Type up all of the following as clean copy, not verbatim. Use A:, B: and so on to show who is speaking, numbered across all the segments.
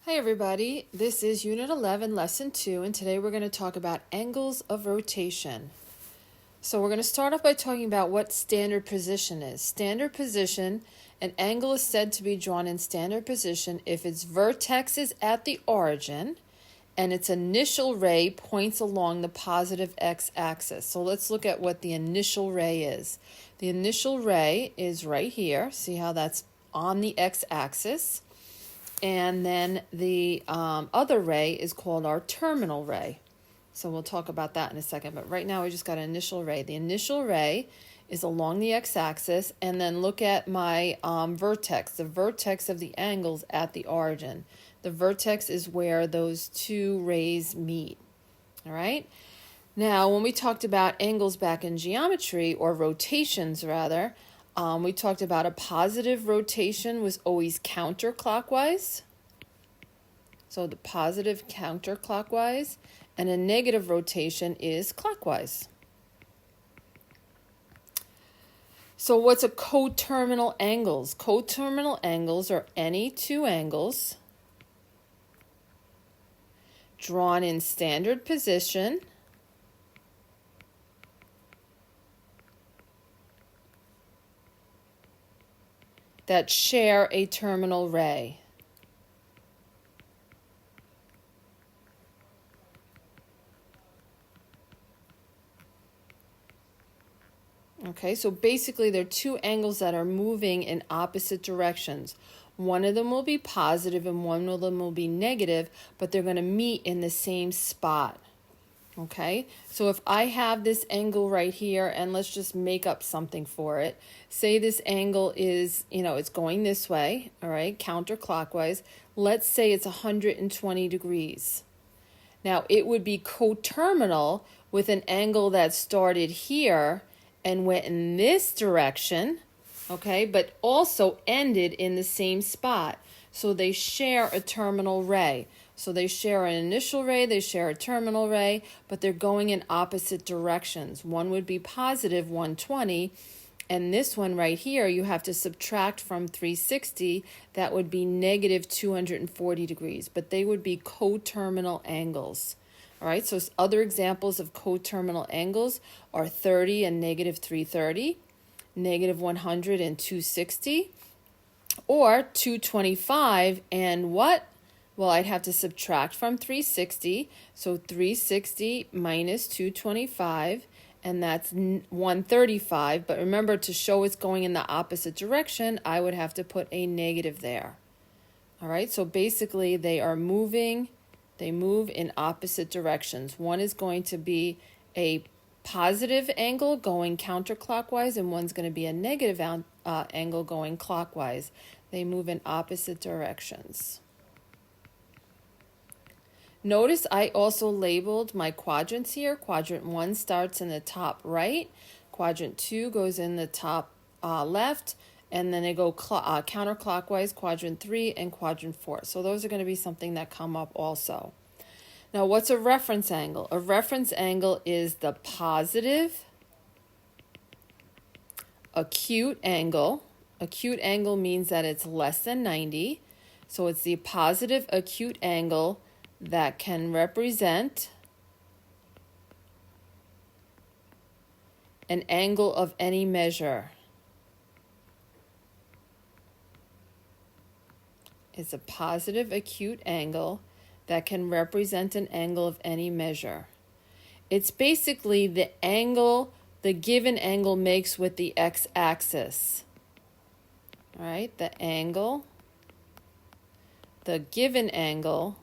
A: Hi everybody, this is Unit 11, Lesson 2, and today we're going to talk about angles of rotation. So we're going to start off by talking about what standard position is. Standard position, an angle is said to be drawn in standard position if its vertex is at the origin and its initial ray points along the positive x-axis. So let's look at what the initial ray is. The initial ray is right here. See how that's on the x-axis? And then the other ray is called our terminal ray. So we'll talk about that in a second. But right now we just got an initial ray. The initial ray is along the x-axis. And then look at my vertex, the vertex of the angles at the origin. The vertex is where those two rays meet. All right? Now, when we talked about angles back in geometry, or rotations rather, we talked about a positive rotation was always counterclockwise. So the positive counterclockwise, and a negative rotation is clockwise. So what's a coterminal angles? Coterminal angles are any two angles drawn in standard position that share a terminal ray. Okay, so basically there are two angles that are moving in opposite directions. One of them will be positive and one of them will be negative, but they're going to meet in the same spot. Okay, so if I have this angle right here, and let's just make up something for it. Say this angle is, it's going this way, all right, counterclockwise. Let's say it's 120 degrees. Now, it would be coterminal with an angle that started here and went in this direction, okay, but also ended in the same spot. So they share a terminal ray. So they share an initial ray, they share a terminal ray, but they're going in opposite directions. One would be positive 120, and this one right here, you have to subtract from 360. That would be negative 240 degrees, but they would be coterminal angles. All right, so other examples of coterminal angles are 30 and negative 330, negative 100 and 260, or 225 and what? Well, I'd have to subtract from 360, so 360 minus 225, and that's 135. But remember, to show it's going in the opposite direction, I would have to put a negative there. All right, so basically they are moving, they move in opposite directions. One is going to be a positive angle going counterclockwise, and one's going to be a negative angle going clockwise. They move in opposite directions. Notice I also labeled my quadrants here. Quadrant 1 starts in the top right. Quadrant 2 goes in the top left. And then they go counterclockwise, quadrant 3 and quadrant 4. So those are going to be something that come up also. Now, what's a reference angle? A reference angle is the positive acute angle. Acute angle means that it's less than 90. So it's the positive acute angle that can represent an angle of any measure. It's a positive acute angle that can represent an angle of any measure. It's basically the angle the given angle makes with the x-axis. All right, the angle, the given angle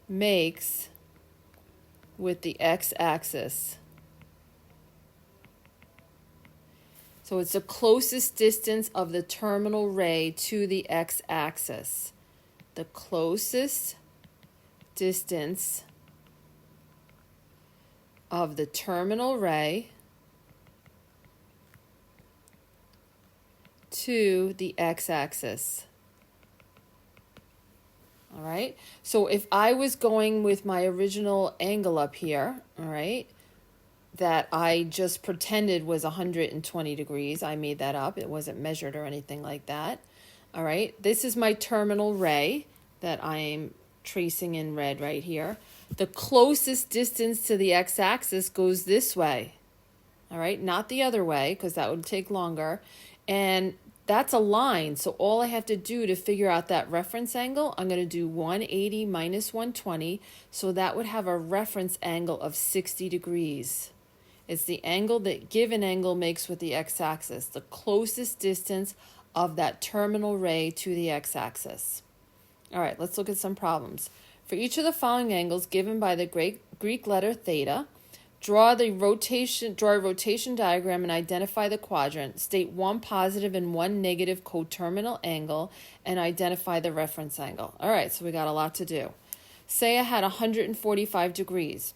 A: makes with the x-axis. So it's the closest distance of the terminal ray to the x-axis. The closest distance of the terminal ray to the x-axis. All right, so if I was going with my original angle up here, all right, that I just pretended was 120 degrees. I made that up. It wasn't measured or anything like that. All right, this is my terminal ray that I'm tracing in red right here. The closest distance to the x-axis goes this way. All right, not the other way, because that would take longer. And that's a line, so all I have to do to figure out that reference angle, I'm going to do 180 minus 120, so that would have a reference angle of 60 degrees. It's the angle that given angle makes with the x-axis, the closest distance of that terminal ray to the x-axis. All right, let's look at some problems. For each of the following angles given by the Greek letter theta, draw a rotation diagram and identify the quadrant. State one positive and one negative coterminal angle and identify the reference angle. All right, so we got a lot to do. Say I had 145 degrees.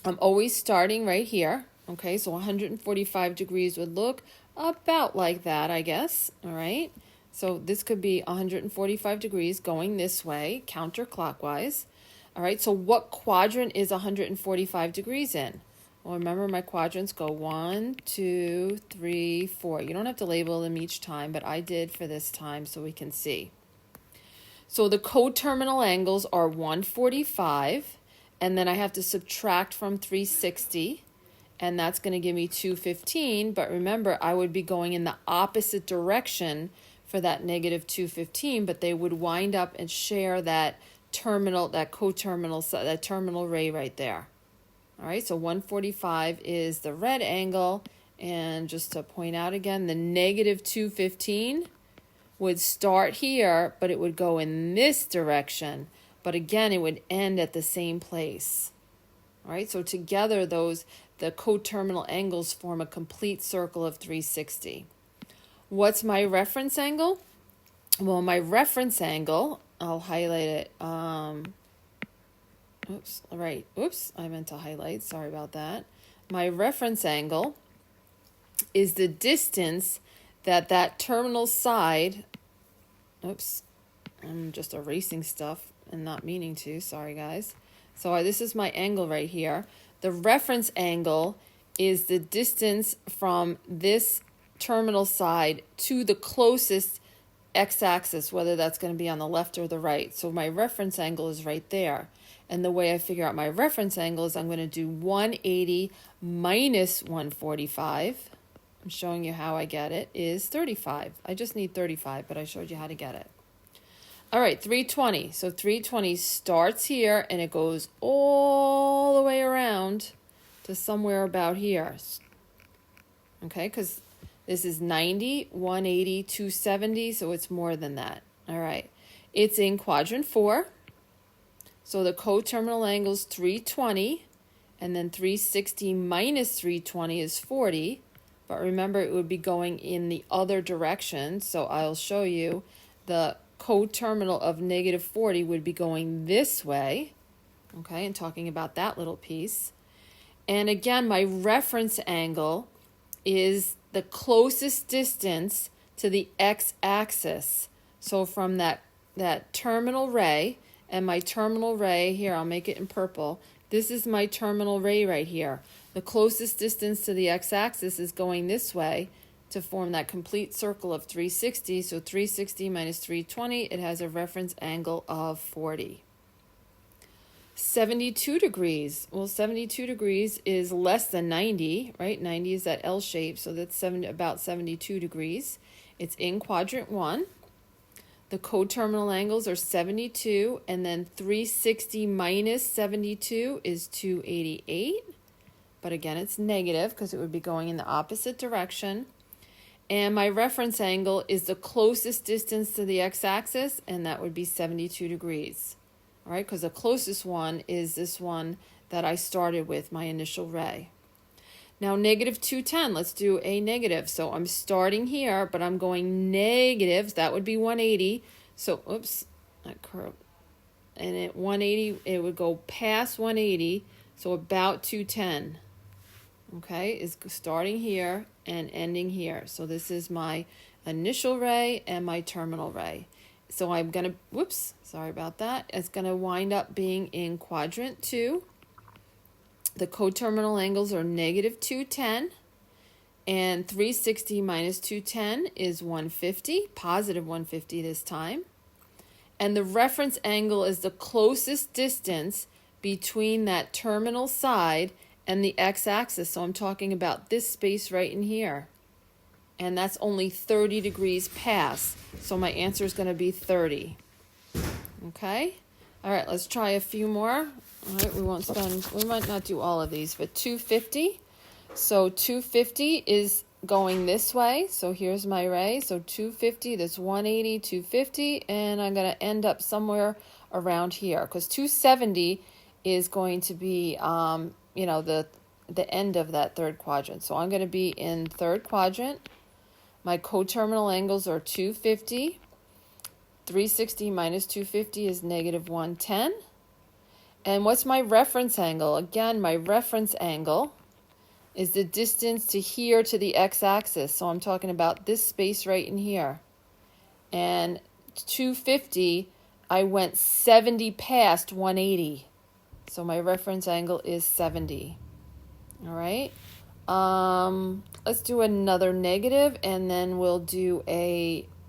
A: I'm always starting right here. Okay, so 145 degrees would look about like that, I guess. All right, so this could be 145 degrees going this way, counterclockwise. All right, so what quadrant is 145 degrees in? Well, remember my quadrants go 1, 2, 3, 4. You don't have to label them each time, but I did for this time so we can see. So the coterminal angles are 145, and then I have to subtract from 360, and that's going to give me 215. But remember, I would be going in the opposite direction for that negative 215, but they would wind up and share that terminal ray right there. All right, so 145 is the red angle, and just to point out again, the negative 215 would start here, but it would go in this direction, but again, it would end at the same place. All right, so together the coterminal angles form a complete circle of 360. What's my reference angle? Well, my reference angle, I'll highlight it. Oops, I meant to highlight. Sorry about that. My reference angle is the distance that terminal side, oops, I'm just erasing stuff and not meaning to. Sorry, guys. So this is my angle right here. The reference angle is the distance from this terminal side to the closest x-axis, whether that's going to be on the left or the right. So my reference angle is right there. And the way I figure out my reference angle is I'm going to do 180 minus 145. I'm showing you how I get it, is 35. I just need 35, but I showed you how to get it. All right, 320. So 320 starts here, and it goes all the way around to somewhere about here. Okay, because this is 90, 180, 270, so it's more than that. All right, it's in quadrant 4. So the coterminal angle is 320, and then 360 minus 320 is 40. But remember, it would be going in the other direction. So I'll show you the coterminal of negative 40 would be going this way. Okay, and talking about that little piece. And again, my reference angle is the closest distance to the x-axis. So from that terminal ray, and my terminal ray, here, I'll make it in purple. This is my terminal ray right here. The closest distance to the x-axis is going this way to form that complete circle of 360. So 360 minus 320, it has a reference angle of 40. 72 degrees. Well, 72 degrees is less than 90, right? 90 is that L shape, so that's about 72 degrees. It's in quadrant 1. The coterminal angles are 72, and then 360 minus 72 is 288. But again, it's negative because it would be going in the opposite direction. And my reference angle is the closest distance to the x-axis, and that would be 72 degrees. All right, because the closest one is this one that I started with, my initial ray. Now, negative 210, let's do a negative. So I'm starting here, but I'm going negatives. That would be 180. So, oops, that curve. And at 180, it would go past 180, so about 210. Okay, is starting here and ending here. So this is my initial ray and my terminal ray. So I'm going to, whoops, sorry about that. It's going to wind up being in quadrant 2. The coterminal angles are negative 210. And 360 minus 210 is 150, positive 150 this time. And the reference angle is the closest distance between that terminal side and the x-axis. So I'm talking about this space right in here. And that's only 30 degrees past. So my answer is going to be 30. Okay? All right, let's try a few more. All right, we might not do all of these, but 250. So 250 is going this way. So here's my ray. So 250, that's 180, 250, and I'm going to end up somewhere around here because 270 is going to be, the end of that third quadrant. So I'm going to be in third quadrant. My coterminal angles are 250. 360 minus 250 is negative 110. And what's my reference angle? Again, my reference angle is the distance to here to the x-axis. So I'm talking about this space right in here. And 250, I went 70 past 180. So my reference angle is 70. All right. Let's do another negative, and then we'll do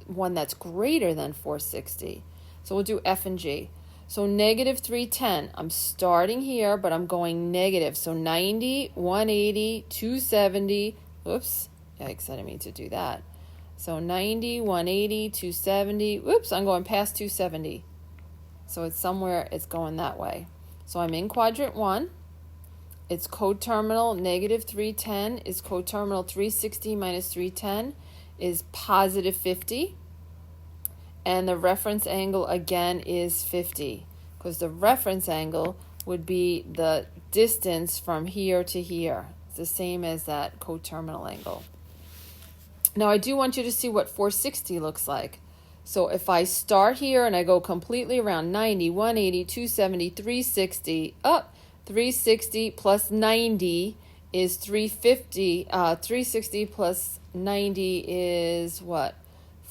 A: one that's greater than 460. So we'll do F and G. So negative 310, I'm starting here, but I'm going negative. So 90, 180, 270. Whoops, yikes, I didn't mean to do that. So 90, 180, 270. Whoops, I'm going past 270. So it's somewhere, it's going that way. So I'm in quadrant 1. It's coterminal, negative 310 is coterminal 360 minus 310 is positive 50. And the reference angle again is 50 because the reference angle would be the distance from here to here. It's the same as that coterminal angle. Now I do want you to see what 460 looks like. So if I start here and I go completely around 90, 180, 270, 360, up 360 plus 90 is 350. 360 plus 90 is what?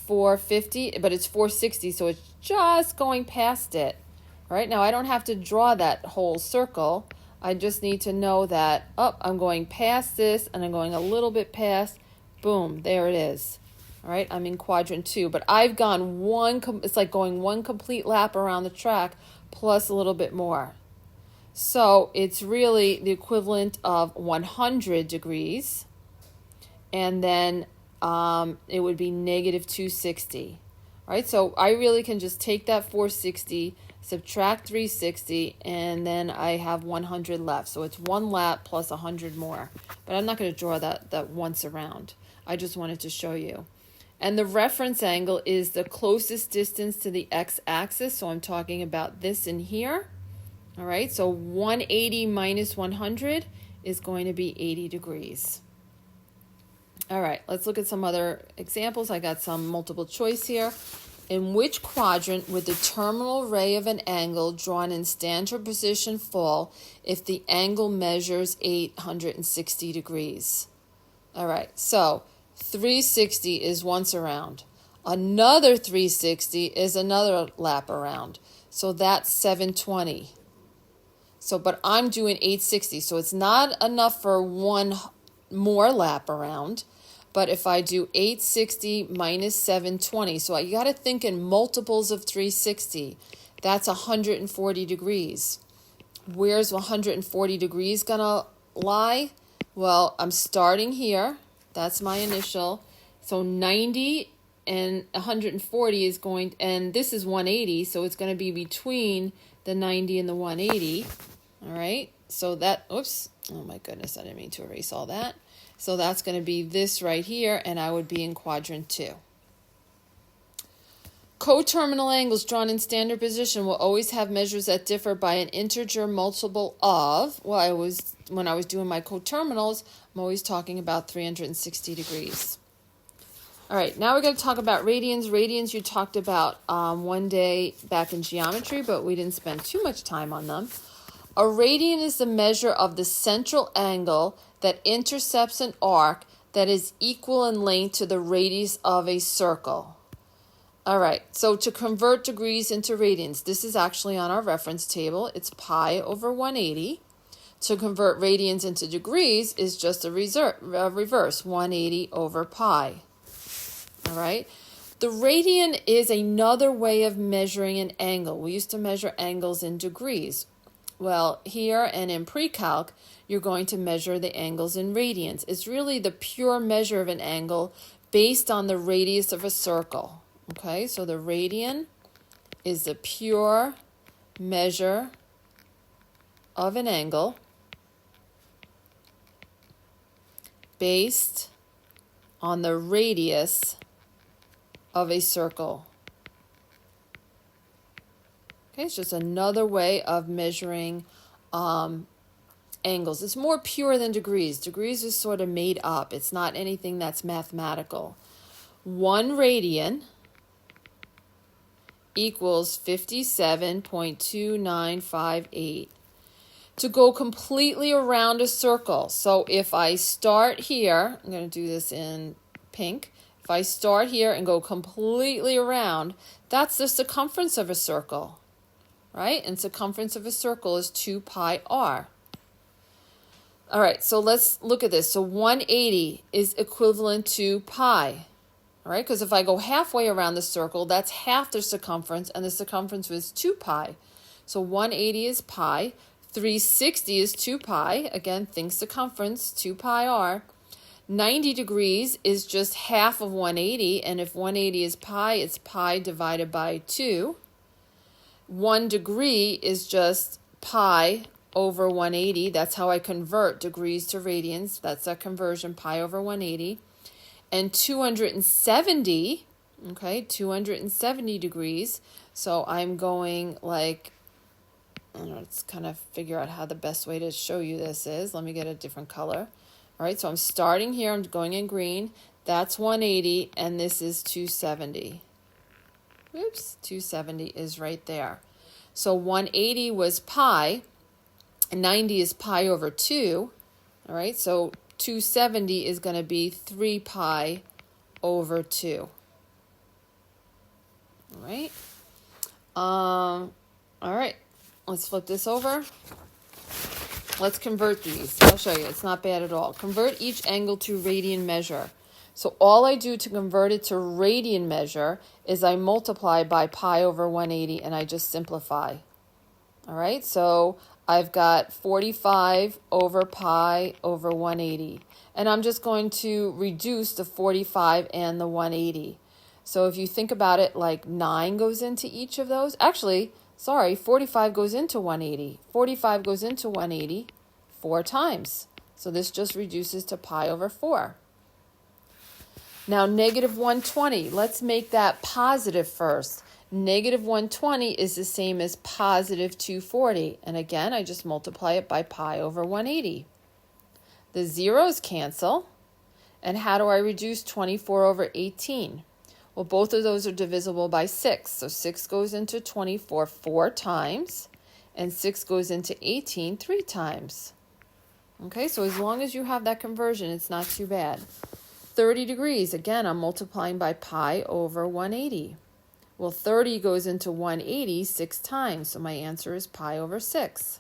A: 450, but it's 460, so it's just going past it. All right, now I don't have to draw that whole circle. I just need to know that, I'm going past this, and I'm going a little bit past. Boom, there it is. All right, I'm in quadrant 2, but I've gone it's like going one complete lap around the track plus a little bit more. So it's really the equivalent of 100 degrees, and then it would be negative 260. All right, so I really can just take that 460, subtract 360, and then I have 100 left. So it's one lap plus 100 more. But I'm not going to draw that once around. I just wanted to show you. And the reference angle is the closest distance to the x-axis. So I'm talking about this in here. All right, so 180 minus 100 is going to be 80 degrees. All right, let's look at some other examples. I got some multiple choice here. In which quadrant would the terminal ray of an angle drawn in standard position fall if the angle measures 860 degrees? All right, so 360 is once around. Another 360 is another lap around. So that's 720. So, but I'm doing 860, so it's not enough for one more lap around. But if I do 860 minus 720, so you got to think in multiples of 360. That's 140 degrees. Where's 140 degrees going to lie? Well, I'm starting here. That's my initial. So 90 and 140 is going, and this is 180, so it's going to be between the 90 and the 180. All right, so that, oops, oh my goodness, I didn't mean to erase all that. So that's going to be this right here, and I would be in quadrant 2. Coterminal angles drawn in standard position will always have measures that differ by an integer multiple of, when I was doing my coterminals, I'm always talking about 360 degrees. All right, now we're going to talk about radians. Radians you talked about one day back in geometry, but we didn't spend too much time on them. A radian is the measure of the central angle that intercepts an arc that is equal in length to the radius of a circle. All right, so to convert degrees into radians, this is actually on our reference table. It's pi over 180. to convert radians into degrees is just a reverse, 180 over pi. All right? The radian is another way of measuring an angle. We used to measure angles in degrees. Well, here and in pre-calc, you're going to measure the angles in radians. It's really the pure measure of an angle based on the radius of a circle. Okay, so the radian is the pure measure of an angle based on the radius of a circle. Okay, it's just another way of measuring angles. It's more pure than degrees. Degrees is sort of made up. It's not anything that's mathematical. 1 radian equals 57.2958. To go completely around a circle. So if I start here, I'm going to do this in pink. If I start here and go completely around, that's the circumference of a circle, right? And circumference of a circle is 2 pi r. All right, so let's look at this. So 180 is equivalent to pi, all right? Because if I go halfway around the circle, that's half the circumference, and the circumference was 2 pi. So 180 is pi. 360 is 2 pi. Again, think circumference, 2 pi r. 90 degrees is just half of 180, and if 180 is pi, it's pi divided by 2. 1 degree is just pi over 180. That's how I convert degrees to radians. That's that conversion, pi over 180. And 270, okay, 270 degrees. So I'm going like, I don't know, let's kind of figure out how the best way to show you this is. Let me get a different color. All right, so I'm starting here. I'm going in green. That's 180, and this is 270. Oops, 270 is right there. So 180 was pi, and 90 is pi over 2. All right, so 270 is going to be 3 pi over 2. All right. All right. Let's flip this over. Let's convert these. I'll show you. It's not bad at all. Convert each angle to radian measure. So all I do to convert it to radian measure is I multiply by pi over 180 and I just simplify. All right, so I've got 45 over pi over 180. And I'm just going to reduce the 45 and the 180. So if you think about it, like 9 goes into each of those. Actually, sorry, 45 goes into 180. 45 goes into 180 4 times. So this just reduces to pi over 4. Now, negative 120. Let's make that positive first. Negative 120 is the same as positive 240. And again, I just multiply it by pi over 180. The zeros cancel. And how do I reduce 24 over 18? Well, both of those are divisible by 6. So 6 goes into 24 4 times, and 6 goes into 18 3 times. Okay, so as long as you have that conversion, it's not too bad. 30 degrees, again, I'm multiplying by pi over 180. Well, 30 goes into 180 6 times, so my answer is pi over 6.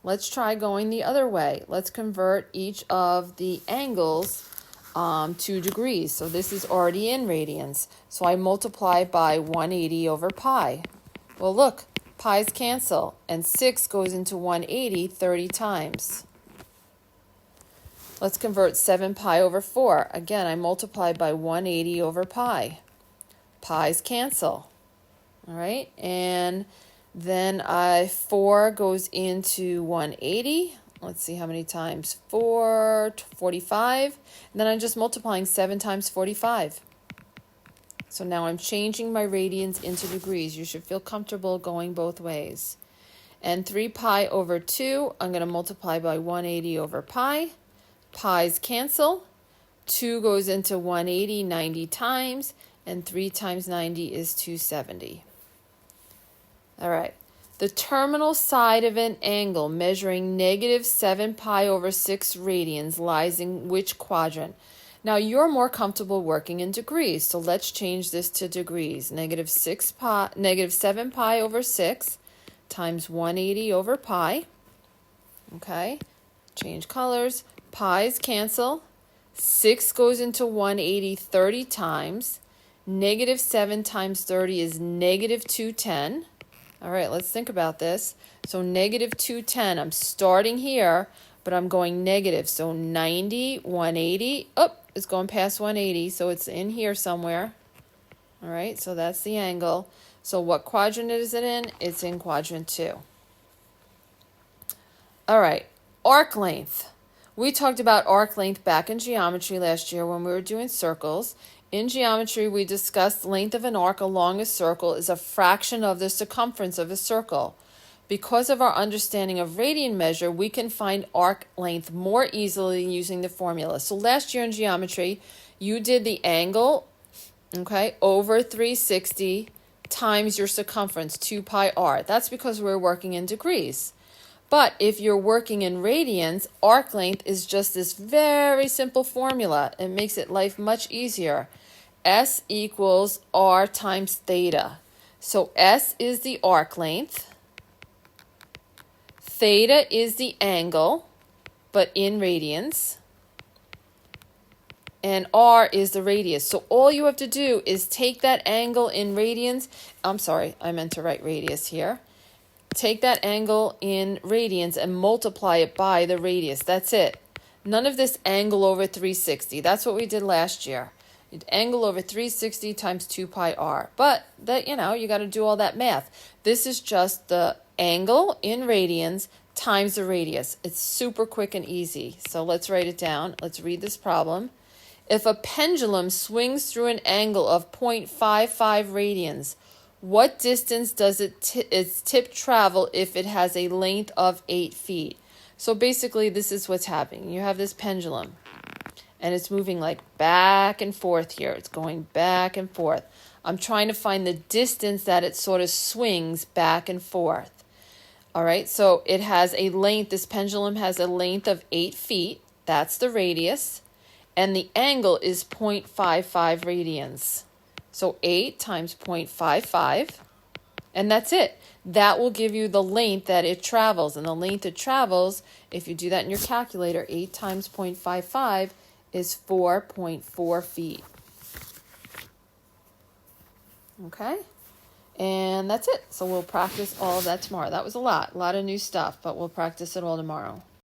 A: Let's try going the other way. Let's convert each of the angles 2 degrees. So this is already in radians. So I multiply by 180 over pi. Well, look, pi's cancel, and 6 goes into 180 30 times. Let's convert 7 pi over 4. Again, I multiply by 180 over pi. Pi's cancel. All right, and then 4 goes into 180. Let's see how many times. 4, 45. And then I'm just multiplying 7 times 45. So now I'm changing my radians into degrees. You should feel comfortable going both ways. And 3 pi over 2, I'm going to multiply by 180 over pi. Pi's cancel. 2 goes into 180 90 times. And 3 times 90 is 270. All right. The terminal side of an angle measuring negative 7 pi over 6 radians lies in which quadrant? Now, you're more comfortable working in degrees, so let's change this to degrees. Negative 7 pi over 6 times 180 over pi. Okay, change colors. Pi's cancel. 6 goes into 180 30 times. Negative 7 times 30 is negative 210. All right, let's think about this. So negative 210, I'm starting here, but I'm going negative. So 90, 180. Oh, it's going past 180, so it's in here somewhere. All right, so that's the angle. So what quadrant is it in? It's in quadrant 2. All right, arc length. We talked about arc length back in geometry last year when we were doing circles. In geometry, we discussed length of an arc along a circle is a fraction of the circumference of a circle. Because of our understanding of radian measure, we can find arc length more easily using the formula. So last year in geometry, you did the angle, okay, over 360 times your circumference, 2 pi r. That's because we're working in degrees. But if you're working in radians, arc length is just this very simple formula. It makes it life much easier. S equals R times theta. So S is the arc length. Theta is the angle, but in radians. And R is the radius. So all you have to do is take that angle in radians. I'm sorry, I meant to write radius here. Take that angle in radians and multiply it by the radius. That's it. None of this angle over 360. That's what we did last year. Angle over 360 times 2 pi r. But that, you got to do all that math. This is just the angle in radians times the radius. It's super quick and easy. So let's write it down. Let's read this problem. If a pendulum swings through an angle of 0.55 radians, what distance does its tip travel if it has a length of 8 feet? So basically, this is what's happening. You have this pendulum, and it's moving like back and forth here. It's going back and forth. I'm trying to find the distance that it sort of swings back and forth. All right, so it has a length. This pendulum has a length of 8 feet. That's the radius. And the angle is 0.55 radians. So 8 times 0.55, and that's it. That will give you the length that it travels. And the length it travels, if you do that in your calculator, 8 times 0.55 is 4.4 feet. Okay? And that's it. So we'll practice all of that tomorrow. That was a lot of new stuff, but we'll practice it all tomorrow.